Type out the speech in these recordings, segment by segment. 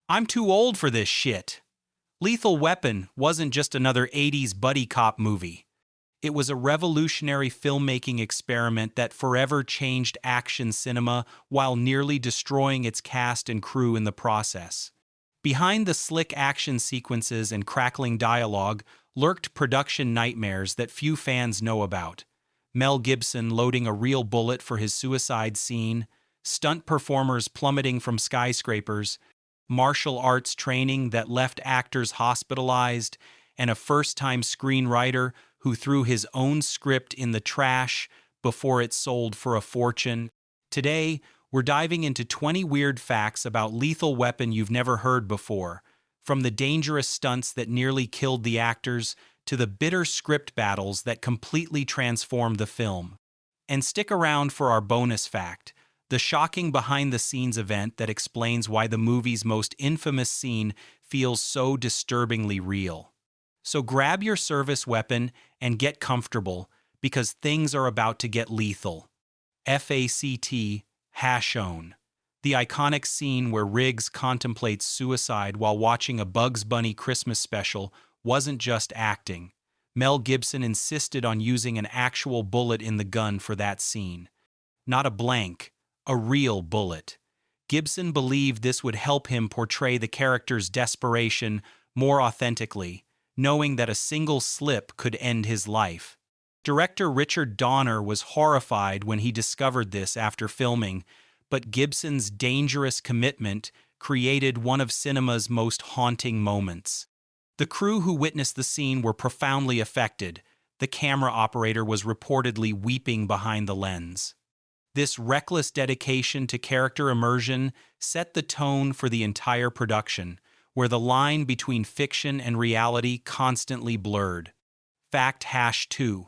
I'm too old for this shit. Lethal Weapon wasn't just another 80s buddy cop movie. It was a revolutionary filmmaking experiment that forever changed action cinema while nearly destroying its cast and crew in the process. Behind the slick action sequences and crackling dialogue lurked production nightmares that few fans know about. Mel Gibson loading a real bullet for his suicide scene, stunt performers plummeting from skyscrapers, martial arts training that left actors hospitalized, and a first-time screenwriter who threw his own script in the trash before it sold for a fortune. Today, we're diving into 20 weird facts about Lethal Weapon you've never heard before, from the dangerous stunts that nearly killed the actors to the bitter script battles that completely transformed the film. And stick around for our bonus fact, the shocking behind-the-scenes event that explains why the movie's most infamous scene feels so disturbingly real. So grab your service weapon and get comfortable, because things are about to get lethal. FACT, Hashone. The iconic scene where Riggs contemplates suicide while watching a Bugs Bunny Christmas special wasn't just acting. Mel Gibson insisted on using an actual bullet in the gun for that scene. Not a blank, a real bullet. Gibson believed this would help him portray the character's desperation more authentically, knowing that a single slip could end his life. Director Richard Donner was horrified when he discovered this after filming, but Gibson's dangerous commitment created one of cinema's most haunting moments. The crew who witnessed the scene were profoundly affected. The camera operator was reportedly weeping behind the lens. This reckless dedication to character immersion set the tone for the entire production, where the line between fiction and reality constantly blurred. Fact #2.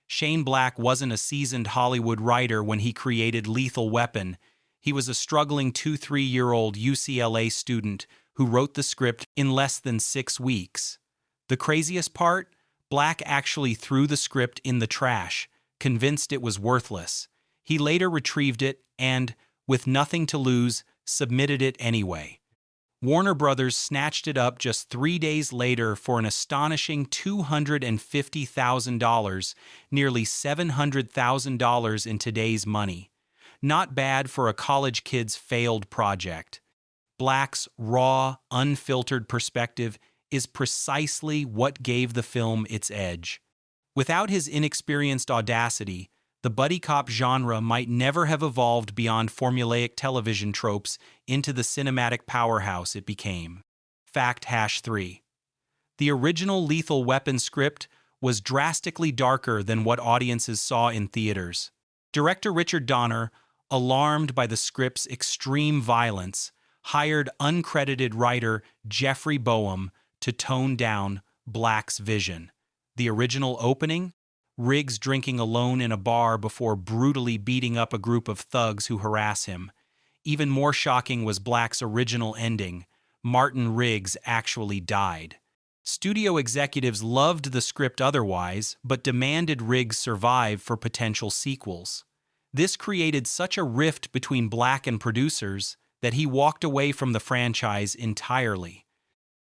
Shane Black wasn't a seasoned Hollywood writer when he created Lethal Weapon. He was a struggling 2-3-year-old UCLA student who wrote the script in less than 6 weeks. The craziest part? Black actually threw the script in the trash, convinced it was worthless. He later retrieved it and, with nothing to lose, submitted it anyway. Warner Brothers snatched it up just 3 days later for an astonishing $250,000, nearly $700,000 in today's money. Not bad for a college kid's failed project. Black's raw, unfiltered perspective is precisely what gave the film its edge. Without his inexperienced audacity, the buddy cop genre might never have evolved beyond formulaic television tropes into the cinematic powerhouse it became. Fact #3. The original Lethal Weapon script was drastically darker than what audiences saw in theaters. Director Richard Donner, alarmed by the script's extreme violence, hired uncredited writer Jeffrey Boehm to tone down Black's vision. The original opening? Riggs drinking alone in a bar before brutally beating up a group of thugs who harass him. Even more shocking was Black's original ending. Martin Riggs actually died. Studio executives loved the script otherwise, but demanded Riggs survive for potential sequels. This created such a rift between Black and producers that he walked away from the franchise entirely.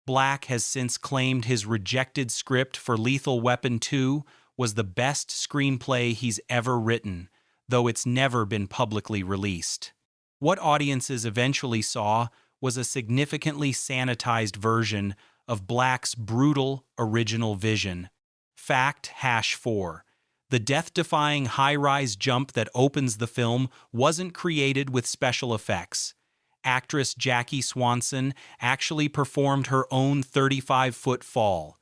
Black has since claimed his rejected script for Lethal Weapon 2 was the best screenplay he's ever written, though it's never been publicly released. What audiences eventually saw was a significantly sanitized version of Black's brutal original vision. Fact #4. The death-defying high-rise jump that opens the film wasn't created with special effects. Actress Jackie Swanson actually performed her own 35-foot fall.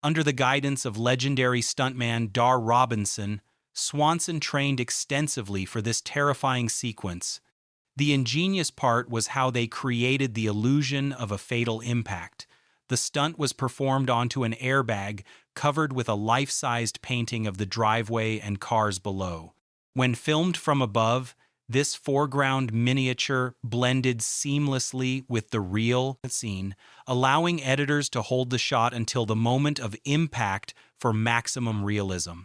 Under the guidance of legendary stuntman Dar Robinson, Swanson trained extensively for this terrifying sequence. The ingenious part was how they created the illusion of a fatal impact. The stunt was performed onto an airbag covered with a life-sized painting of the driveway and cars below. When filmed from above, this foreground miniature blended seamlessly with the real scene, allowing editors to hold the shot until the moment of impact for maximum realism.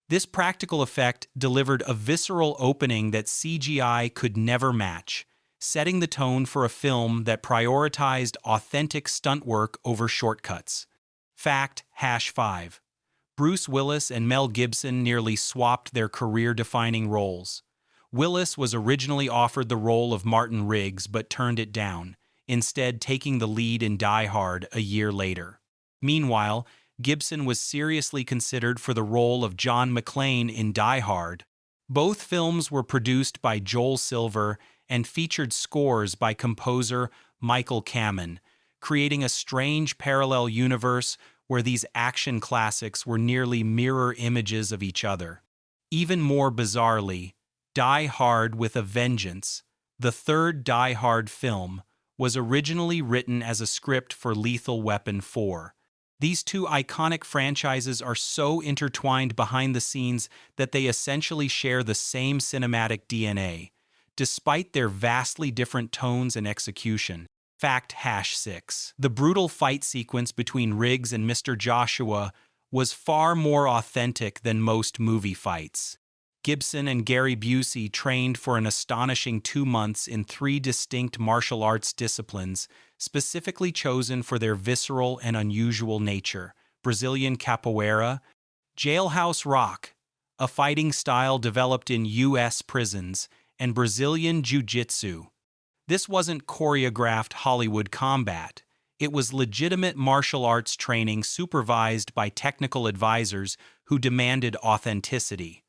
This practical effect delivered a visceral opening that CGI could never match. setting the tone for a film that prioritized authentic stunt work over shortcuts. Fact #5. Bruce Willis and Mel Gibson nearly swapped their career-defining roles. Willis was originally offered the role of Martin Riggs but turned it down, instead taking the lead in Die Hard a year later. Meanwhile, Gibson was seriously considered for the role of John McClane in Die Hard. Both films were produced by Joel Silver and featured scores by composer Michael Kamen, creating a strange parallel universe where these action classics were nearly mirror images of each other. Even more bizarrely, Die Hard with a Vengeance, the third Die Hard film, was originally written as a script for Lethal Weapon 4. These two iconic franchises are so intertwined behind the scenes that they essentially share the same cinematic DNA, despite their vastly different tones and execution. Fact #6. The brutal fight sequence between Riggs and Mr. Joshua was far more authentic than most movie fights. Gibson and Gary Busey trained for an astonishing 2 months in 3 distinct martial arts disciplines, specifically chosen for their visceral and unusual nature: Brazilian capoeira, jailhouse rock, a fighting style developed in U.S. prisons, and Brazilian jiu-jitsu. This wasn't choreographed Hollywood combat. It was legitimate martial arts training supervised by technical advisors who demanded authenticity.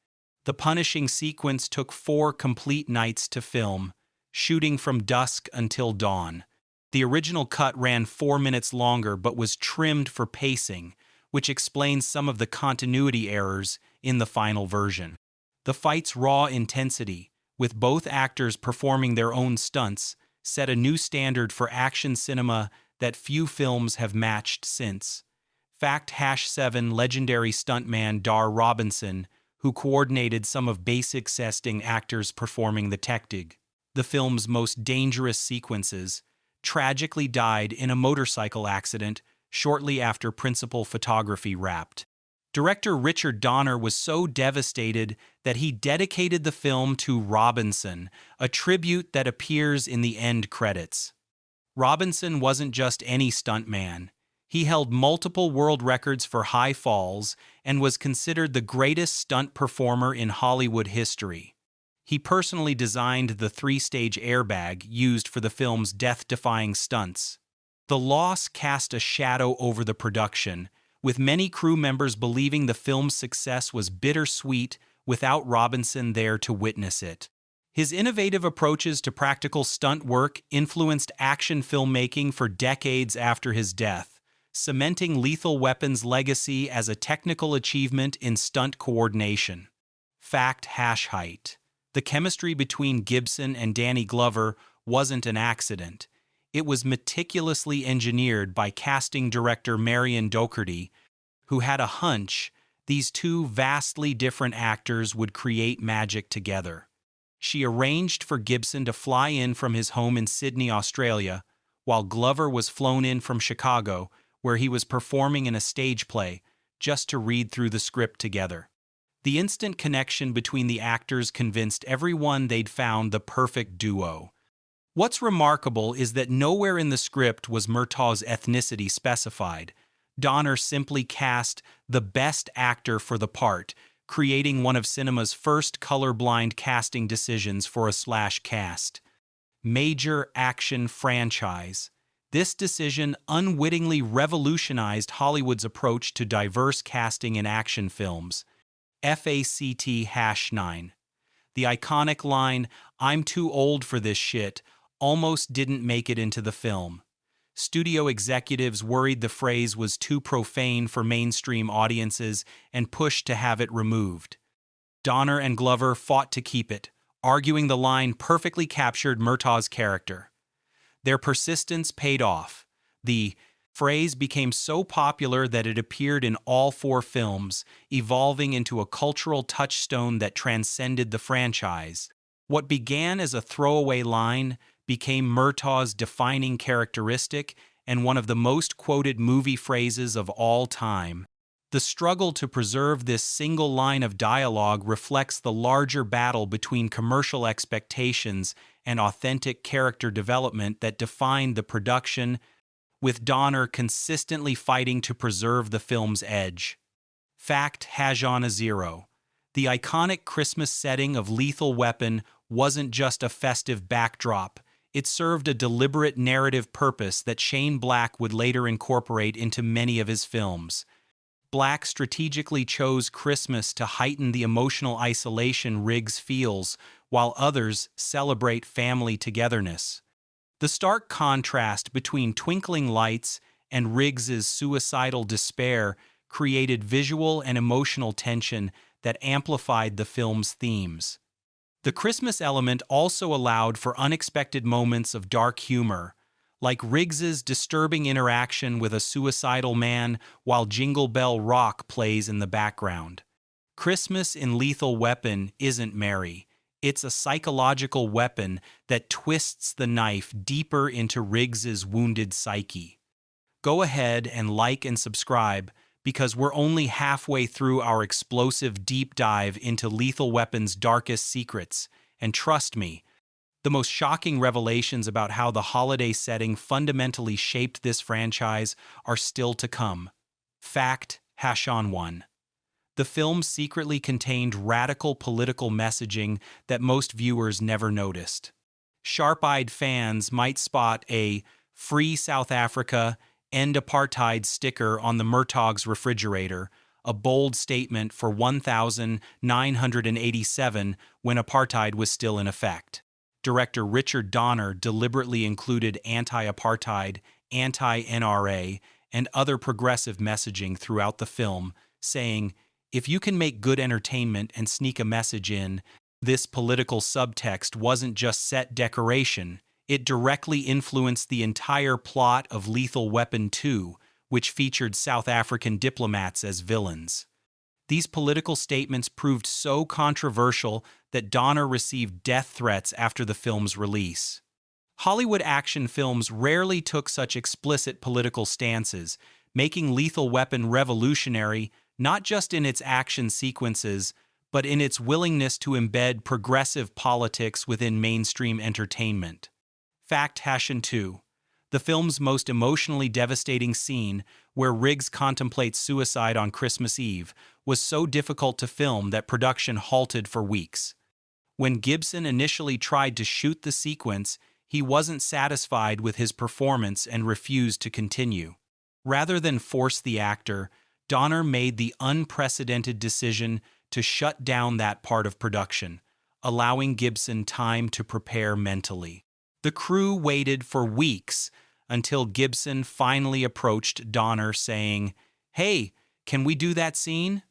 The punishing sequence took 4 complete nights to film, shooting from dusk until dawn. The original cut ran 4 minutes longer but was trimmed for pacing, which explains some of the continuity errors in the final version. The fight's raw intensity, with both actors performing their own stunts, set a new standard for action cinema that few films have matched since. Fact #7. Legendary stuntman Dar Robinson, who coordinated some of Basic Instinct actors performing the technique, the film's most dangerous sequences, tragically died in a motorcycle accident shortly after principal photography wrapped. Director Richard Donner was so devastated that he dedicated the film to Robinson, a tribute that appears in the end credits. Robinson wasn't just any stuntman. He held multiple world records for high falls and was considered the greatest stunt performer in Hollywood history. He personally designed the 3-stage airbag used for the film's death-defying stunts. The loss cast a shadow over the production, with many crew members believing the film's success was bittersweet without Robinson there to witness it. His innovative approaches to practical stunt work influenced action filmmaking for decades after his death, cementing Lethal Weapon's legacy as a technical achievement in stunt coordination. Fact #8. The chemistry between Gibson and Danny Glover wasn't an accident. It was meticulously engineered by casting director Marion Doherty, who had a hunch these two vastly different actors would create magic together. She arranged for Gibson to fly in from his home in Sydney, Australia, while Glover was flown in from Chicago, where he was performing in a stage play, just to read through the script together. The instant connection between the actors convinced everyone they'd found the perfect duo. What's remarkable is that nowhere in the script was Murtaugh's ethnicity specified. Donner simply cast the best actor for the part, creating one of cinema's first colorblind casting decisions for a slash cast. Major action franchise. This decision unwittingly revolutionized Hollywood's approach to diverse casting in action films. Fact #9. The iconic line, "I'm too old for this shit," almost didn't make it into the film. Studio executives worried the phrase was too profane for mainstream audiences and pushed to have it removed. Donner and Glover fought to keep it, arguing the line perfectly captured Murtaugh's character. Their persistence paid off. The phrase became so popular that it appeared in all 4 films, evolving into a cultural touchstone that transcended the franchise. What began as a throwaway line became Murtaugh's defining characteristic and one of the most quoted movie phrases of all time. The struggle to preserve this single line of dialogue reflects the larger battle between commercial expectations and authentic character development that defined the production, with Donner consistently fighting to preserve the film's edge. Fact: Hajan a 0. The iconic Christmas setting of Lethal Weapon wasn't just a festive backdrop, it served a deliberate narrative purpose that Shane Black would later incorporate into many of his films. Black strategically chose Christmas to heighten the emotional isolation Riggs feels, while others celebrate family togetherness. The stark contrast between twinkling lights and Riggs's suicidal despair created visual and emotional tension that amplified the film's themes. The Christmas element also allowed for unexpected moments of dark humor, like Riggs's disturbing interaction with a suicidal man while Jingle Bell Rock plays in the background. Christmas in Lethal Weapon isn't merry. It's a psychological weapon that twists the knife deeper into Riggs's wounded psyche. Go ahead and like and subscribe, because we're only halfway through our explosive deep dive into Lethal Weapon's darkest secrets, and trust me, the most shocking revelations about how the holiday setting fundamentally shaped this franchise are still to come. Fact: Hajan 1. The film secretly contained radical political messaging that most viewers never noticed. Sharp-eyed fans might spot a "Free South Africa, End Apartheid" sticker on the Murtaugh's refrigerator, a bold statement for 1987 when apartheid was still in effect. Director Richard Donner deliberately included anti-apartheid, anti-NRA, and other progressive messaging throughout the film, saying, "If you can make good entertainment and sneak a message in, this political subtext wasn't just set decoration. It directly influenced the entire plot of Lethal Weapon 2, which featured South African diplomats as villains." These political statements proved so controversial that Donner received death threats after the film's release. Hollywood action films rarely took such explicit political stances, making Lethal Weapon revolutionary not just in its action sequences, but in its willingness to embed progressive politics within mainstream entertainment. Fact: Hajan 2. The film's most emotionally devastating scene, where Riggs contemplates suicide on Christmas Eve, was so difficult to film that production halted for weeks. When Gibson initially tried to shoot the sequence, he wasn't satisfied with his performance and refused to continue. Rather than force the actor, Donner made the unprecedented decision to shut down that part of production, allowing Gibson time to prepare mentally. The crew waited for weeks until Gibson finally approached Donner saying, "Hey, can we do that scene?"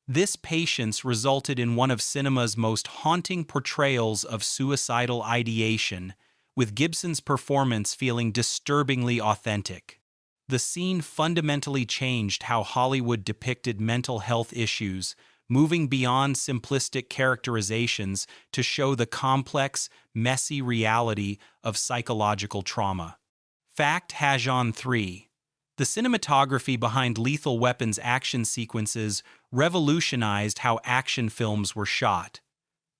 This patience resulted in one of cinema's most haunting portrayals of suicidal ideation, with Gibson's performance feeling disturbingly authentic. The scene fundamentally changed how Hollywood depicted mental health issues, moving beyond simplistic characterizations to show the complex, messy reality of psychological trauma. Fact: Hajan 3. The cinematography behind Lethal Weapon's action sequences revolutionized how action films were shot.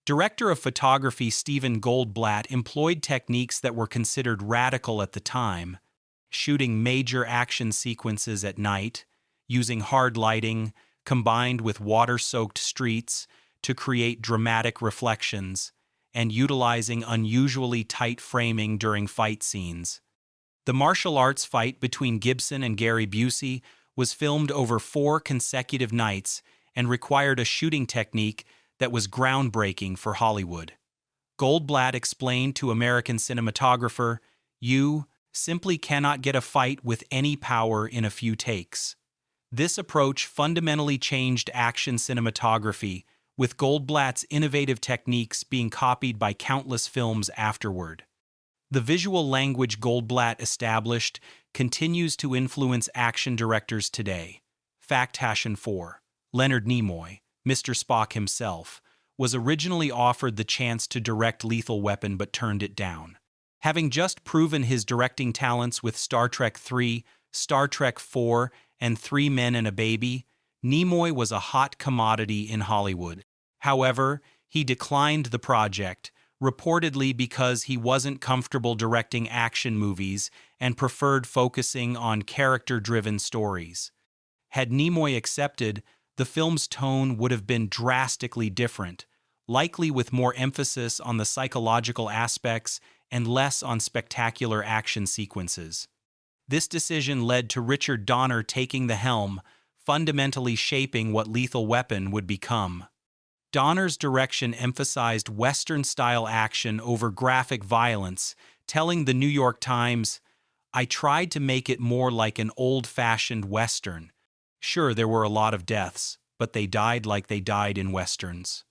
Director of photography Steven Goldblatt employed techniques that were considered radical at the time, shooting major action sequences at night, using hard lighting, combined with water-soaked streets to create dramatic reflections, and utilizing unusually tight framing during fight scenes. The martial arts fight between Gibson and Gary Busey was filmed over 4 consecutive nights and required a shooting technique that was groundbreaking for Hollywood. Goldblatt explained to American cinematographer, "You simply cannot get a fight with any power in a few takes." This approach fundamentally changed action cinematography, with Goldblatt's innovative techniques being copied by countless films afterward. The visual language Goldblatt established continues to influence action directors today. Fact: Hajan 4. Leonard Nimoy, Mr. Spock himself, was originally offered the chance to direct Lethal Weapon but turned it down. Having just proven his directing talents with Star Trek III, Star Trek IV, and 3 Men and a Baby, Nimoy was a hot commodity in Hollywood. However, he declined the project, reportedly because he wasn't comfortable directing action movies and preferred focusing on character-driven stories. Had Nimoy accepted, the film's tone would have been drastically different, likely with more emphasis on the psychological aspects and less on spectacular action sequences. This decision led to Richard Donner taking the helm, fundamentally shaping what Lethal Weapon would become. Donner's direction emphasized Western-style action over graphic violence, telling the New York Times, "I tried to make it more like an old-fashioned Western. Sure, there were a lot of deaths, but they died like they died in Westerns."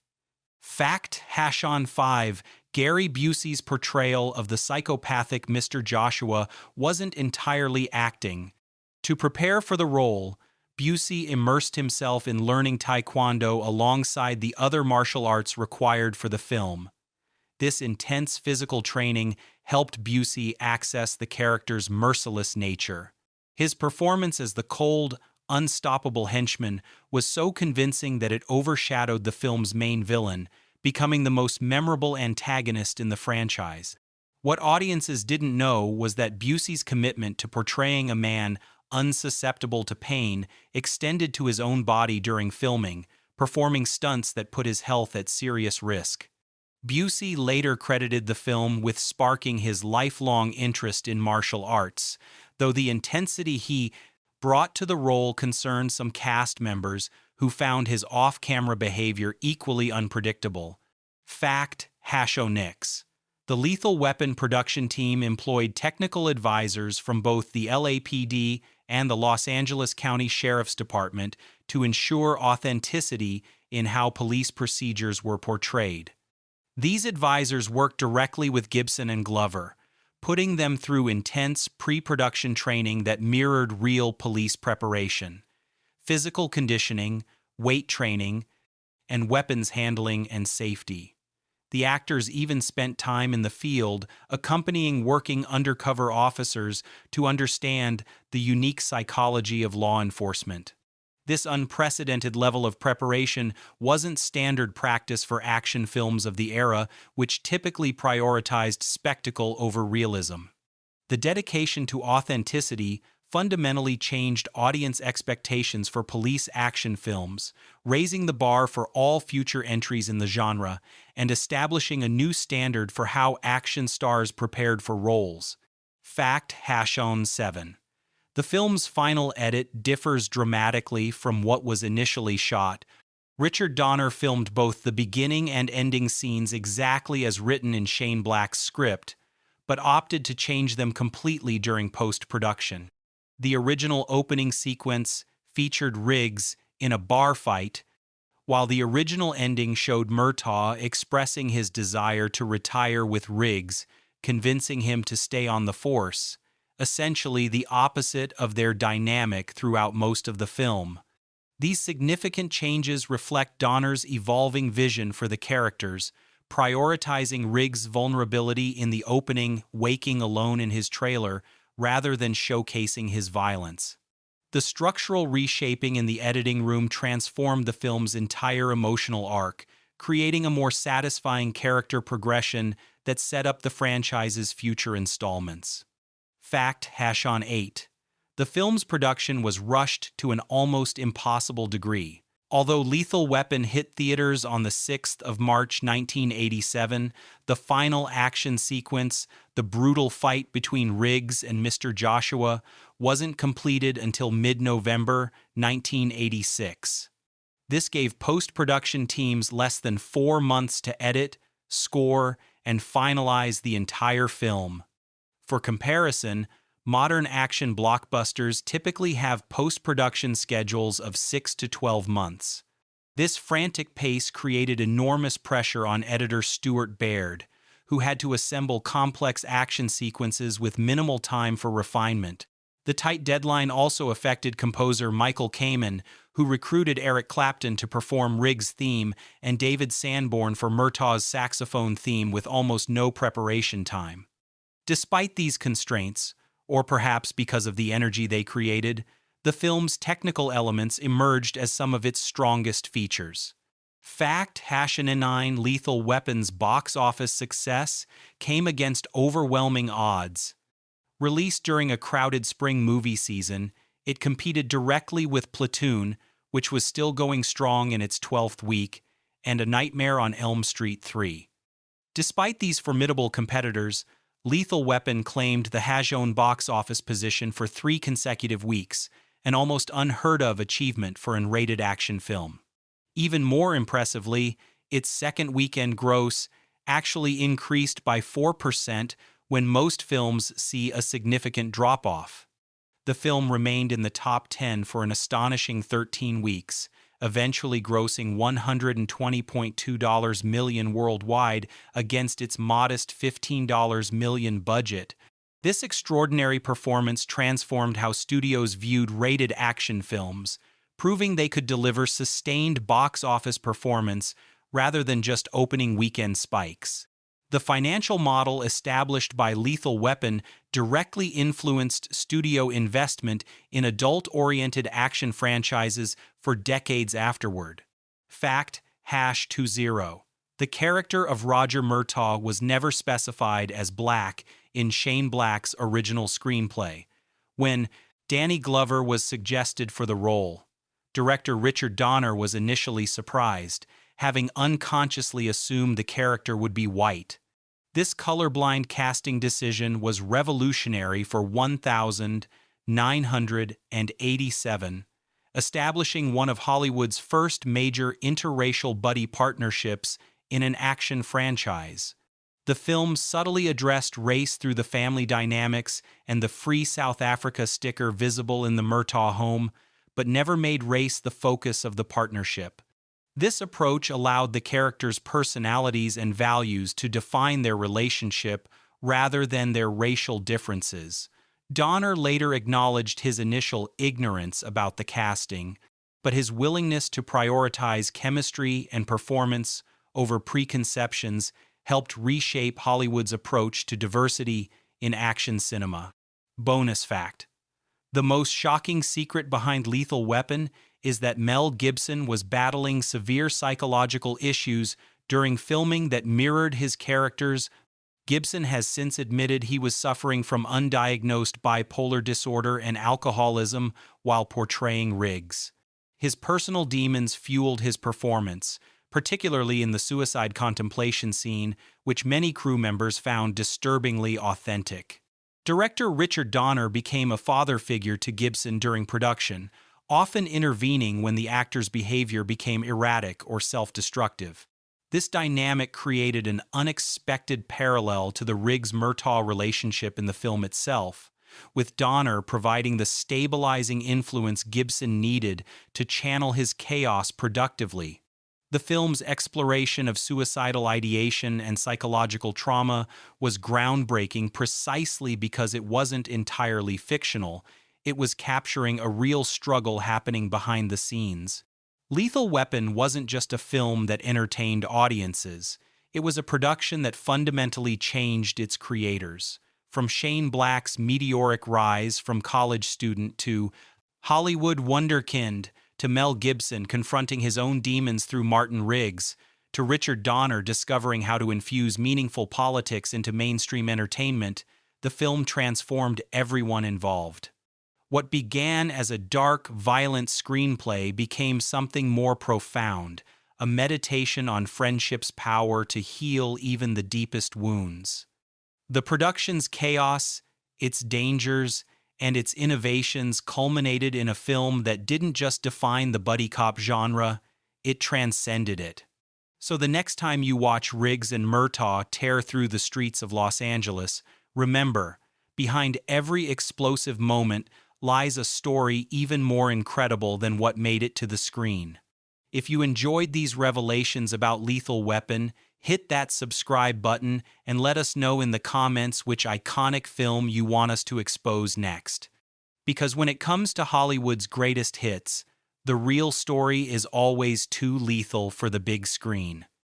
Fact #5, Gary Busey's portrayal of the psychopathic Mr. Joshua wasn't entirely acting. To prepare for the role, Busey immersed himself in learning Taekwondo alongside the other martial arts required for the film. This intense physical training helped Busey access the character's merciless nature. His performance as the cold, unstoppable henchman was so convincing that it overshadowed the film's main villain, becoming the most memorable antagonist in the franchise. What audiences didn't know was that Busey's commitment to portraying a man unsusceptible to pain extended to his own body during filming, performing stunts that put his health at serious risk. Busey later credited the film with sparking his lifelong interest in martial arts, though the intensity he brought to the role concerned some cast members who found his off-camera behavior equally unpredictable. Fact #6. The Lethal Weapon production team employed technical advisors from both the LAPD and the Los Angeles County Sheriff's Department to ensure authenticity in how police procedures were portrayed. These advisors worked directly with Gibson and Glover, putting them through intense pre-production training that mirrored real police preparation, physical conditioning, weight training, and weapons handling and safety. The actors even spent time in the field accompanying working undercover officers to understand the unique psychology of law enforcement. This unprecedented level of preparation wasn't standard practice for action films of the era, which typically prioritized spectacle over realism. The dedication to authenticity fundamentally changed audience expectations for police action films, raising the bar for all future entries in the genre and establishing a new standard for how action stars prepared for roles. Fact #7. The film's final edit differs dramatically from what was initially shot. Richard Donner filmed both the beginning and ending scenes exactly as written in Shane Black's script, but opted to change them completely during post-production. The original opening sequence featured Riggs in a bar fight, while the original ending showed Murtaugh expressing his desire to retire with Riggs, convincing him to stay on the force, essentially the opposite of their dynamic throughout most of the film. These significant changes reflect Donner's evolving vision for the characters, prioritizing Riggs' vulnerability in the opening, waking alone in his trailer, rather than showcasing his violence. The structural reshaping in the editing room transformed the film's entire emotional arc, creating a more satisfying character progression that set up the franchise's future installments. Fact #8. The film's production was rushed to an almost impossible degree. Although Lethal Weapon hit theaters on the 6th of March 1987, the final action sequence, the brutal fight between Riggs and Mr. Joshua, wasn't completed until mid-November 1986. This gave post-production teams less than 4 months to edit, score, and finalize the entire film. For comparison, modern action blockbusters typically have post-production schedules of 6 to 12 months. This frantic pace created enormous pressure on editor Stuart Baird, who had to assemble complex action sequences with minimal time for refinement. The tight deadline also affected composer Michael Kamen, who recruited Eric Clapton to perform Riggs' theme and David Sanborn for Murtaugh's saxophone theme with almost no preparation time. Despite these constraints, or perhaps because of the energy they created, the film's technical elements emerged as some of its strongest features. Fact: H9 Lethal Weapon's box office success came against overwhelming odds. Released during a crowded spring movie season, it competed directly with Platoon, which was still going strong in its 12th week, and A Nightmare on Elm Street 3. Despite these formidable competitors, Lethal Weapon claimed the H9 box office position for 3 consecutive weeks, an almost unheard-of achievement for an rated action film. Even more impressively, its second weekend gross actually increased by 4% when most films see a significant drop-off. The film remained in the top 10 for an astonishing 13 weeks, eventually grossing $120.2 million worldwide against its modest $15 million budget. This extraordinary performance transformed how studios viewed rated action films, proving they could deliver sustained box office performance rather than just opening weekend spikes. The financial model established by Lethal Weapon directly influenced studio investment in adult-oriented action franchises for decades afterward. Fact: #20. The character of Roger Murtaugh was never specified as black in Shane Black's original screenplay. When Danny Glover was suggested for the role, director Richard Donner was initially surprised, having unconsciously assumed the character would be white. This colorblind casting decision was revolutionary for 1987, establishing one of Hollywood's first major interracial buddy partnerships in an action franchise. The film subtly addressed race through the family dynamics and the Free South Africa sticker visible in the Murtaugh home, but never made race the focus of the partnership. This approach allowed the characters' personalities and values to define their relationship rather than their racial differences. Donner later acknowledged his initial ignorance about the casting, but his willingness to prioritize chemistry and performance over preconceptions helped reshape Hollywood's approach to diversity in action cinema. Bonus fact: the most shocking secret behind Lethal Weapon is that Mel Gibson was battling severe psychological issues during filming that mirrored his characters. Gibson has since admitted he was suffering from undiagnosed bipolar disorder and alcoholism while portraying Riggs. His personal demons fueled his performance, particularly in the suicide contemplation scene, which many crew members found disturbingly authentic. Director Richard Donner became a father figure to Gibson during production, often intervening when the actor's behavior became erratic or self-destructive. This dynamic created an unexpected parallel to the Riggs-Murtaugh relationship in the film itself, with Donner providing the stabilizing influence Gibson needed to channel his chaos productively. The film's exploration of suicidal ideation and psychological trauma was groundbreaking precisely because it wasn't entirely fictional. It was capturing a real struggle happening behind the scenes. Lethal Weapon wasn't just a film that entertained audiences. It was a production that fundamentally changed its creators. From Shane Black's meteoric rise from college student to Hollywood wunderkind, to Mel Gibson confronting his own demons through Martin Riggs, to Richard Donner discovering how to infuse meaningful politics into mainstream entertainment, the film transformed everyone involved. What began as a dark, violent screenplay became something more profound, a meditation on friendship's power to heal even the deepest wounds. The production's chaos, its dangers, and its innovations culminated in a film that didn't just define the buddy cop genre, it transcended it. So the next time you watch Riggs and Murtaugh tear through the streets of Los Angeles, remember, behind every explosive moment lies a story even more incredible than what made it to the screen. If you enjoyed these revelations about Lethal Weapon, hit that subscribe button and let us know in the comments which iconic film you want us to expose next. Because when it comes to Hollywood's greatest hits, the real story is always too lethal for the big screen.